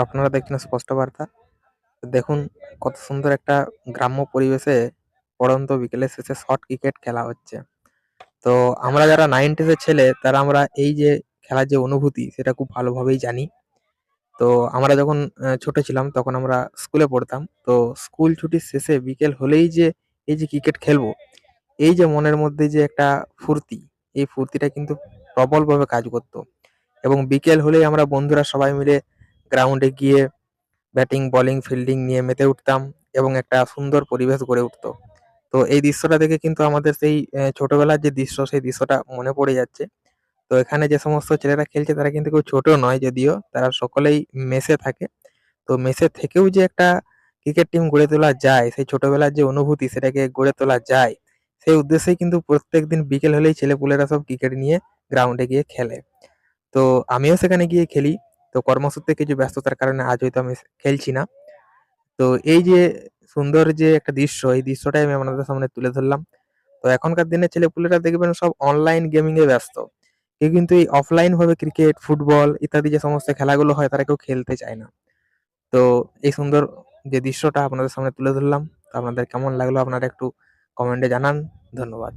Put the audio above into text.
আপনারা দেখছেন স্পষ্ট বার্তা। দেখুন কত সুন্দর একটা গ্রাম্য পরিবেশে পড়ন্ত বিকেলের শেষে শর্ট ক্রিকেট খেলা হচ্ছে। তো আমরা যারা 90s এর ছেলে তারা আমরা এই যে খেলার যে অনুভূতি সেটা খুব ভালোভাবেই জানি। তো আমরা যখন ছোট ছিলাম তখন আমরা স্কুলে পড়তাম। তো স্কুল ছুটির শেষে বিকেল হলেই যে এই যে ক্রিকেট খেলবো, এই যে মনের মধ্যে যে একটা ফুর্তি, এই ফুর্তিটা কিন্তু প্রবলভাবে কাজ করত। এবং বিকেল হলেই আমরা বন্ধুরা সবাই মিলে গ্রাউন্ডে গিয়ে ব্যাটিং, বোলিং, ফিল্ডিং নিয়ে মেতে উঠতাম এবং একটা সুন্দর পরিবেশ গড়ে উঠতো। তো এই দৃশ্যটা দেখে কিন্তু আমাদের সেই ছোটবেলার যে দৃশ্য, সেই দৃশ্যটা মনে পড়ে যাচ্ছে। তো এখানে যে সমস্ত ছেলেরা খেলছে তারা কিন্তু কেউ ছোট নয় যদিও, তারা সকলেই মেসে থাকে। তো মেসে থেকেও যে একটা ক্রিকেট টিম গড়ে তোলা যায়, সেই ছোটবেলার যে অনুভূতি সেটাকে গড়ে তোলা যায়, সেই উদ্দেশ্যেই কিন্তু প্রত্যেকদিন বিকেল হলেই ছেলেপুলেরা সব ক্রিকেট নিয়ে গ্রাউন্ডে গিয়ে খেলে। তো আমিও সেখানে গিয়ে খেলি। তো কর্মসূত্রে কিছু ব্যস্ততার কারণে আজ হয়তো আমি খেলছি না। তো এই যে সুন্দর যে একটা দৃশ্য, এই দৃশ্যটাই আমি আপনাদের সামনে তুলে ধরলাম। তো এখনকার দিনের ছেলেপুলেরা দেখবেন সব অনলাইন গেমিং এ ব্যস্ত। কেউ কিন্তু এই অফলাইন ভাবে ক্রিকেট, ফুটবল ইত্যাদি যে সমস্ত খেলাগুলো হয় তারা কেউ খেলতে চায় না। তো এই সুন্দর যে দৃশ্যটা আপনাদের সামনে তুলে ধরলাম, তো আপনাদের কেমন লাগলো আপনারা একটু কমেন্টে জানান। ধন্যবাদ।